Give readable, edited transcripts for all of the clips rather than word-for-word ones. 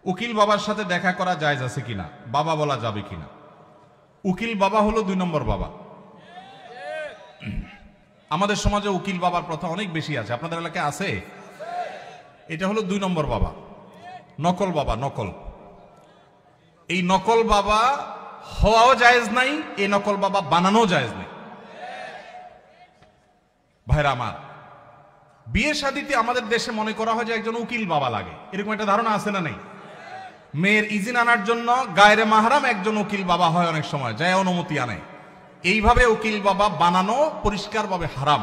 উকিল বাবার সাথে দেখা করা জায়েজ আছে কিনা, বাবা বলা যাবে কিনা? উকিল বাবা হলো 2 নম্বর বাবা। আমাদের সমাজে উকিল বাবার প্রথা অনেক বেশি আছে, আপনাদের এলাকায় আছে? এটা হলো 2 নম্বর বাবা, নকল বাবা। নকল, এই নকল বাবা হওয়াও জায়েজ নাই, এই নকল বাবা বানানো জায়েজ নাই। ভাইরা আমার, বিয়ে শাদীতে আমাদের দেশে মনে করা হয় যে একজন উকিল বাবা লাগে, এরকম একটা ধারণা আছে না নাই? মেয়ের ইজিন আনার জন্য গায়রে মাহরাম একজন উকিল বাবা হয়, অনেক সময় যায় অনুমতি আনে। এইভাবে উকিল বাবা বানানো পরিষ্কারভাবে হারাম,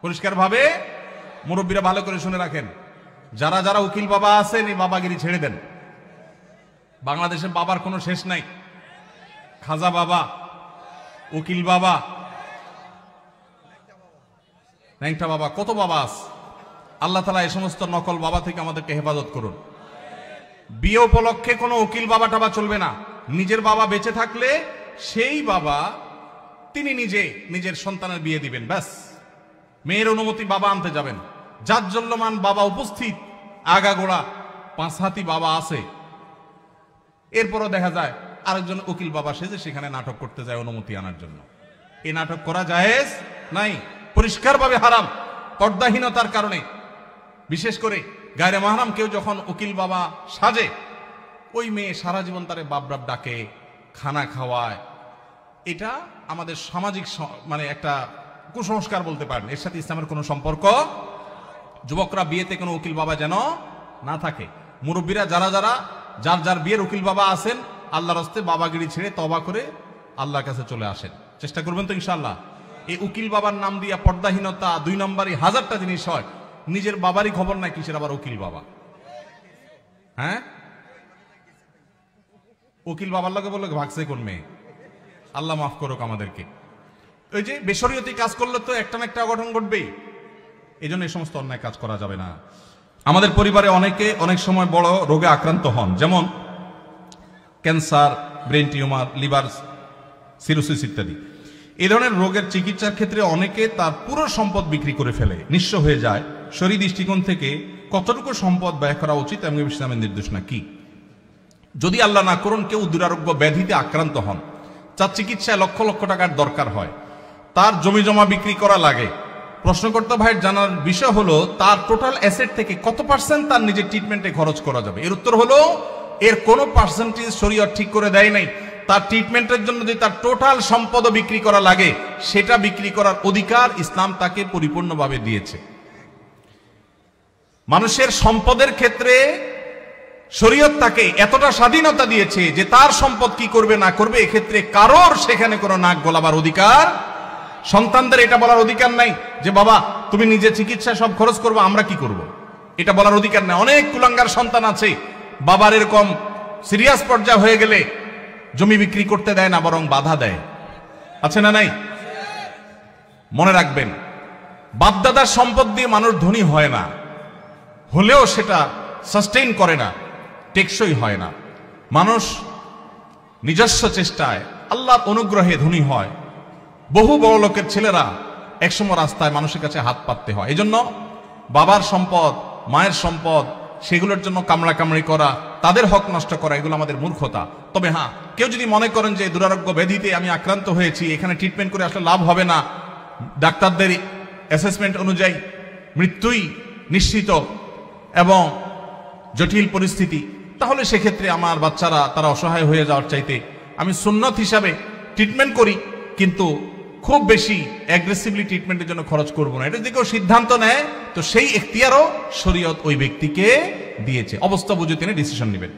পরিষ্কারভাবে। মুরব্বীরা ভালো করে শুনে রাখেন, যারা যারা উকিল বাবা আছেন এই বাবাগিরি ছেড়ে দেন। বাংলাদেশে বাবার কোনো শেষ নাই। খাজা বাবা, উকিল বাবা, ন্যাংটা বাবা, কত বাবা আছে। আল্লাহ তাআলা এই সমস্ত নকল বাবা থেকে আমাদেরকে হেফাজত করুন। বিয়ে উপলক্ষে কোনো উকিল বাবা টাবা চলবে না। নিজের বাবা বেঁচে থাকলে সেই বাবা তিনি নিজে নিজের সন্তানের বিয়ে দিবেন, ব্যাস। মেয়ের অনুমতি বাবা আনতে যাবেন। জাজ্জল্যমান বাবা উপস্থিত, আগাগোড়া 5 হাতি বাবা আছে, এরপরও দেখা যায় আরেকজন উকিল বাবা সেজে সেখানে নাটক করতে যায় অনুমতি আনার জন্য। এই নাটক করা জায়েজ নাই, পরিষ্কারভাবে হারাম। পর্দাহীনতার কারণে বিশেষ করে গায়রে মাহরাম কেউ যখন উকিল বাবা সাজে, ওই মেয়ে সারা জীবন তারে বাপ ডাকে, খানা খাওয়ায়। এটা আমাদের সামাজিক মানে একটা কুসংস্কার বলতে পারেন, এর সাথে ইসলামের কোনো সম্পর্ক। যুবকরা বিয়েতে কোনো উকিল বাবা যেন না থাকে। মুরব্বীরা যারা যারা যার যার বিয়ের উকিল বাবা আছেন, আল্লাহর হস্তে বাবাগিরি ছেড়ে তওবা করে আল্লাহর কাছে চলে আসেন, চেষ্টা করবেন তো ইনশাআল্লাহ। এই উকিল বাবার নাম দিয়া পর্দাহীনতা 2 নম্বরই হাজারটা জিনিস হয়। নিজের বাবারই খবর নাই, কিসের আবার উকিল বাবা? হ্যাঁ, উকিল বাবার লগে বললো ভাগছে কোন মেয়ে? আল্লাহ মাফ করুক আমাদেরকে। ওই যে বেশরিয়তি কাজ করলে তো একটা না একটা অঘটন ঘটবেই, এই জন্য এই সমস্ত অন্যায় কাজ করা যাবে না। আমাদের পরিবারে অনেকে অনেক সময় বড় রোগে আক্রান্ত হন, যেমন cancer, brain tumour, liver cirrhosis ইত্যাদি। এই ধরনের রোগের চিকিৎসার ক্ষেত্রে অনেকে তার পুরো সম্পদ বিক্রি করে ফেলে, নিঃস্ব হয়ে যায়। শরীর দৃষ্টিকোণ থেকে কতটুকু সম্পদ ব্যয় করা উচিত এবং ইসলামের নির্দেশনা কি? যদি আল্লাহ না করুন কেউ দুরারোগ্য ব্যাধিতে আক্রান্ত হন, তার চিকিৎসায় লক্ষ লক্ষ টাকার দরকার হয়, তার জমি জমা বিক্রি করা লাগে। প্রশ্নকর্তা ভাইয়ের জানার বিষয় হলো তার টোটাল অ্যাসেট থেকে কত পার্সেন্ট তার নিজের ট্রিটমেন্টে খরচ করা যাবে? এর উত্তর হলো এর কোনো পার্সেন্টেজ শরীয়ত ঠিক করে দেয় নাই। তার ট্রিটমেন্টের জন্য যদি তার টোটাল সম্পদও বিক্রি করা লাগে, সেটা বিক্রি করার অধিকার ইসলাম তাকে পরিপূর্ণভাবে দিয়েছে। মানুষের সম্পদের ক্ষেত্রে শরীয়ত তাকে এতটা স্বাধীনতা দিয়েছে যে তার সম্পদ কি করবে না করবে এক্ষেত্রে কারোর সেখানে কোনো নাক গলাবার অধিকার। সন্তানদের এটা বলার অধিকার নাই যে বাবা তুমি নিজে চিকিৎসা সব খরচ করবো, আমরা কি করব, এটা বলার অধিকার নাই। অনেক কুলাঙ্গার সন্তান আছে, বাবার এরকম সিরিয়াস পর্যায়ে হয়ে গেলে জমি বিক্রি করতে দেয় না, বরং বাধা দেয়। আছে না নাই? মনে রাখবেন, বাপদাদার সম্পদ দিয়ে মানুষ ধনী হয় না, হলেও সেটা সাস্টেইন করে না, টেকসই হয় না। মানুষ নিজস্ব চেষ্টায় আল্লাহর অনুগ্রহে ধনী হয়। বহু বড় লোকের ছেলেরা একসময় রাস্তায় মানুষের কাছে হাত পাততে হয়। এই জন্য বাবার সম্পদ, মায়ের সম্পদ, সেগুলোর জন্য কামড়াকামড়ি করা, তাদের হক নষ্ট করা, এগুলো আমাদের মূর্খতা। তবে হ্যাঁ, কেউ যদি মনে করেন যে দুরারোগ্য ব্যাধিতে আমি আক্রান্ত হয়েছি, এখানে ট্রিটমেন্ট করে আসলে লাভ হবে না, ডাক্তারদের অ্যাসেসমেন্ট অনুযায়ী মৃত্যুই নিশ্চিত এবং জটিল পরিস্থিতি, তাহলে সেক্ষেত্রে আমার বাচ্চারা তারা অসহায় হয়ে যাওয়ার চাইতে আমি সুন্নত হিসাবে ট্রিটমেন্ট করি, কিন্তু খুব বেশি অ্যাগ্রেসিভলি ট্রিটমেন্টের জন্য খরচ করব না। এটা যদি কেউ সিদ্ধান্ত নেয় তো সেই এখতিয়ারও শরীয়ত ওই ব্যক্তিকে দিয়েছে, অবস্থা বুঝে তিনি ডিসিশন নেবেন।